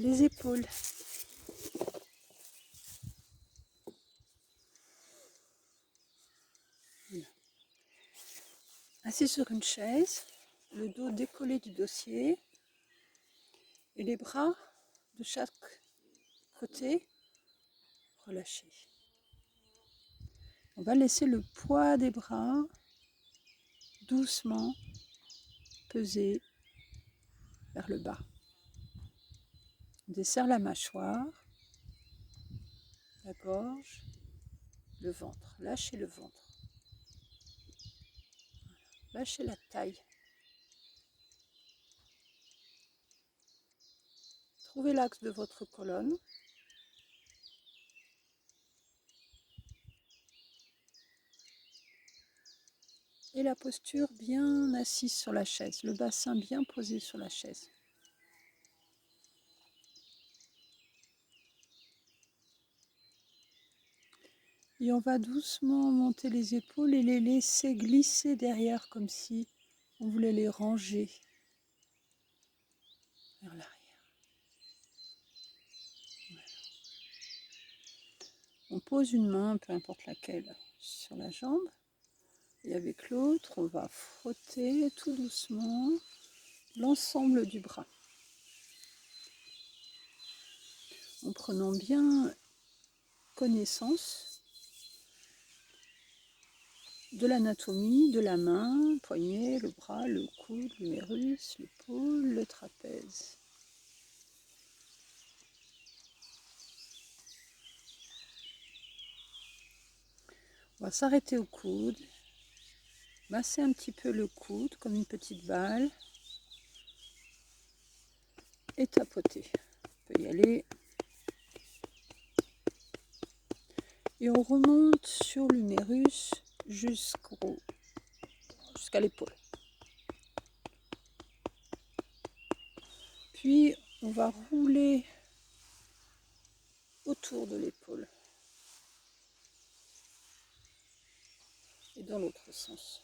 les épaules. Voilà. Assis sur une chaise, le dos décollé du dossier et les bras de chaque côté relâchés. On va laisser le poids des bras doucement peser vers le bas. On desserre la mâchoire, la gorge, le ventre. Lâchez le ventre. Voilà. Lâchez la taille. Trouvez l'axe de votre colonne. Et la posture bien assise sur la chaise, le bassin bien posé sur la chaise. Et on va doucement monter les épaules et les laisser glisser derrière comme si on voulait les ranger vers l'arrière. Voilà. On pose une main, peu importe laquelle, sur la jambe. Et avec l'autre, on va frotter tout doucement l'ensemble du bras. En prenant bien connaissance de l'anatomie de la main, le poignet, le bras, le coude, l'humérus, l'épaule, le trapèze. On va s'arrêter au coude, masser un petit peu le coude comme une petite balle et tapoter. On peut y aller. Et on remonte sur l'humérus jusqu'à l'épaule. Puis on va rouler autour de l'épaule et dans l'autre sens.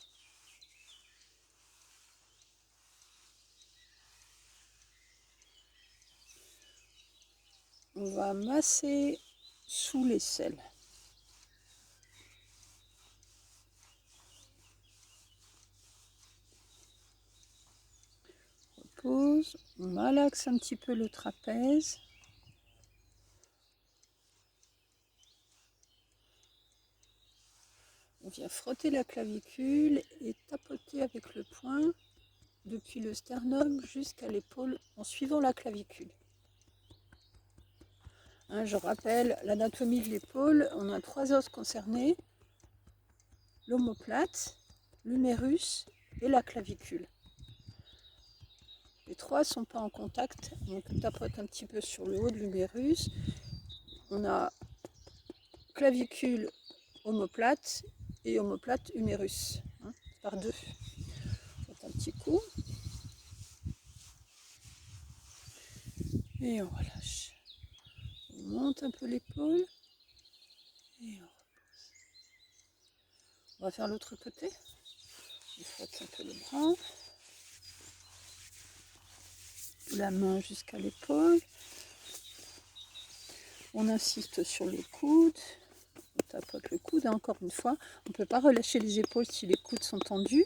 On va masser sous l'aisselle. Repose, on malaxe un petit peu le trapèze. On vient frotter la clavicule et tapoter avec le poing depuis le sternum jusqu'à l'épaule en suivant la clavicule. Je rappelle l'anatomie de l'épaule, on a 3 os concernés, l'omoplate, l'humérus et la clavicule. Les 3 ne sont pas en contact, donc on tapote un petit peu sur le haut de l'humérus. On a clavicule, omoplate et omoplate, humérus, par 2. Un petit coup. Et on relâche. On monte un peu l'épaule et on repose. On va faire l'autre côté. On frotte un peu le bras. La main jusqu'à l'épaule. On insiste sur le coude. On tapote le coude. Et encore une fois, on ne peut pas relâcher les épaules si les coudes sont tendus.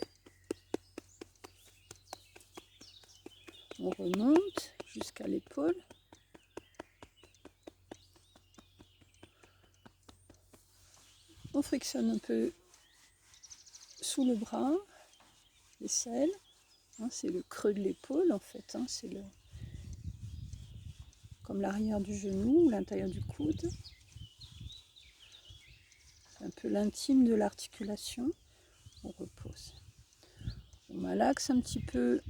On remonte jusqu'à l'épaule. On frictionne un peu sous le bras, l'aisselle. C'est le creux de l'épaule en fait. C'est comme l'arrière du genou ou l'intérieur du coude. C'est un peu l'intime de l'articulation. On repose. On malaxe un petit peu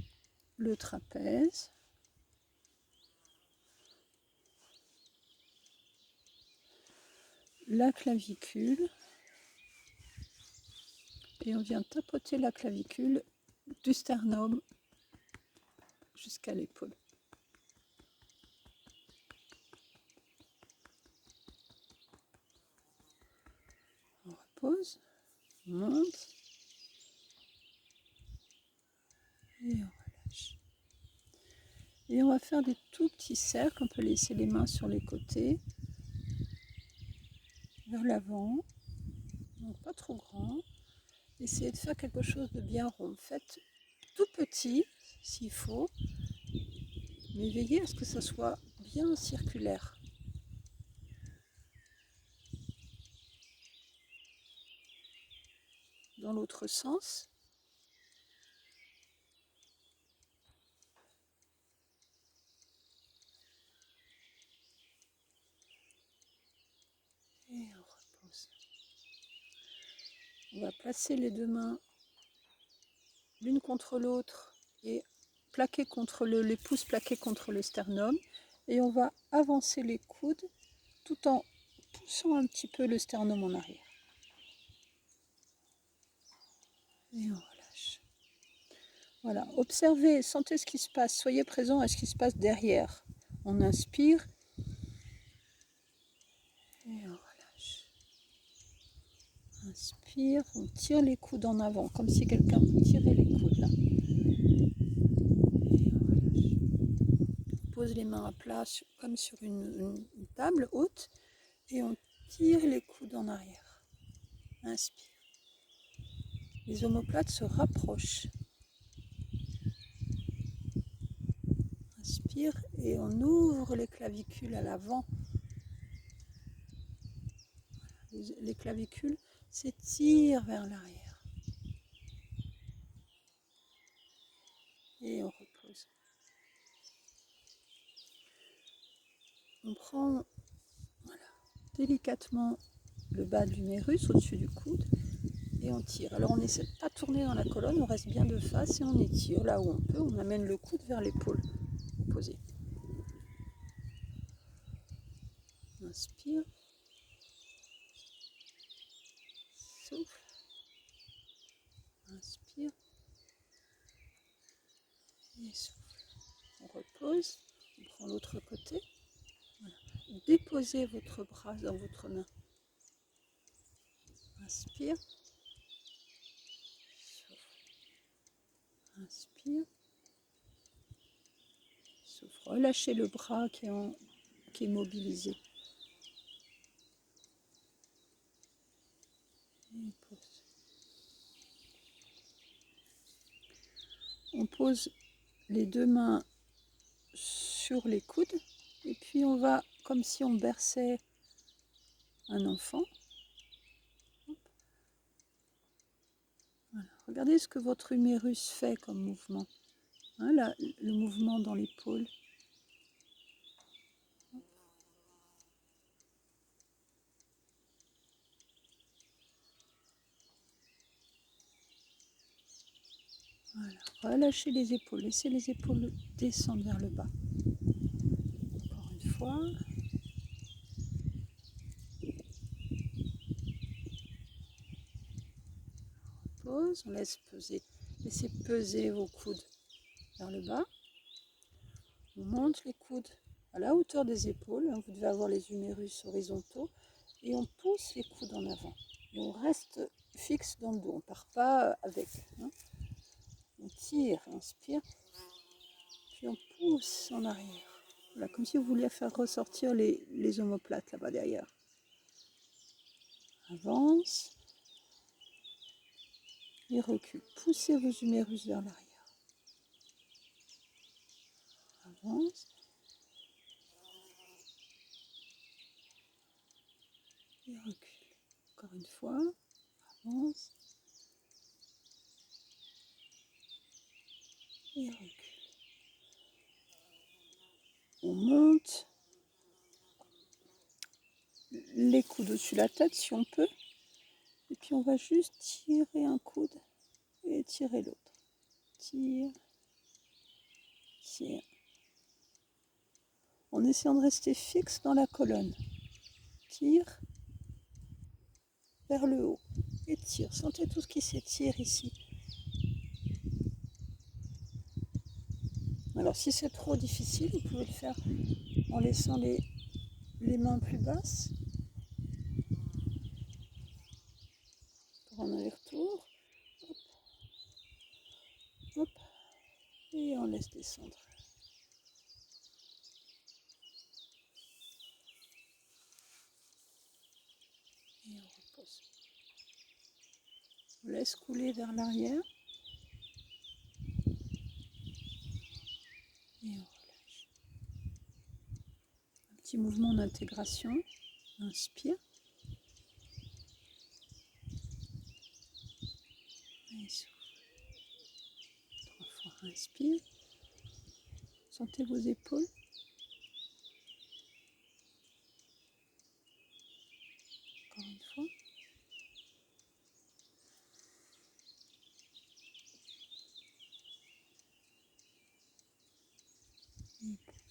le trapèze. La clavicule. Et on vient tapoter la clavicule du sternum jusqu'à l'épaule. On repose, on monte et on relâche. Et on va faire des tout petits cercles. On peut laisser les mains sur les côtés, vers l'avant, donc pas trop grand. Essayez de faire quelque chose de bien rond. Faites tout petit s'il faut, mais veillez à ce que ça soit bien circulaire. Dans l'autre sens. Et on repose. On va placer les deux mains l'une contre l'autre et plaquer contre les pouces plaqués contre le sternum. Et on va avancer les coudes tout en poussant un petit peu le sternum en arrière. Et on relâche. Voilà, observez, sentez ce qui se passe, soyez présent à ce qui se passe derrière. On inspire et on relâche. Inspire, on tire les coudes en avant, comme si quelqu'un vous tirait les coudes là. Et on relâche. On pose les mains à plat comme sur une table haute et on tire les coudes en arrière. Inspire. Les omoplates se rapprochent. Inspire et on ouvre les clavicules à l'avant. Les clavicules s'étirent vers l'arrière. Et on repose. On prend délicatement le bas de l'humérus au-dessus du coude et on tire. Alors on n'essaie de pas tourner dans la colonne, on reste bien de face et on étire là où on peut. On amène le coude vers l'épaule opposée. Inspire. Souffle. Inspire. Et souffle. On repose. On prend l'autre côté. Voilà. Déposez votre bras dans votre main. Inspire. Souffle. Inspire. Souffle. Relâchez le bras qui est mobilisé. Et pose. On pose les deux mains sur les coudes et puis on va, comme si on berçait un enfant. Voilà. Regardez ce que votre humérus fait comme mouvement. Hein, là, le mouvement dans l'épaule. Voilà. Relâchez les épaules, laissez les épaules descendre vers le bas. Encore une fois. Pause, on laisse peser. Laissez peser vos coudes vers le bas. On monte les coudes à la hauteur des épaules. Vous devez avoir les humérus horizontaux. Et on pousse les coudes en avant. Et on reste fixe dans le dos. On ne part pas avec. Hein. On tire, inspire. Puis on pousse en arrière. Voilà, comme si vous vouliez faire ressortir les omoplates là-bas derrière. Avance. Et recule. Poussez vos humérus vers l'arrière. Avance. Et recule. Encore une fois. Avance. Et recule. On monte les coudes au-dessus de la tête si on peut. Et puis on va juste tirer un coude et tirer l'autre. Tire. Tire. En essayant de rester fixe dans la colonne. Tire vers le haut et tire. Sentez tout ce qui s'étire ici. Alors si c'est trop difficile, vous pouvez le faire en laissant les mains plus basses. Pour un aller-retour. Hop. Hop. Et on laisse descendre. On laisse couler vers l'arrière. Et on relâche. Un petit mouvement d'intégration. Inspire. Et souffle. 3 fois. Inspire. Sentez vos épaules. Encore une fois. Et pause.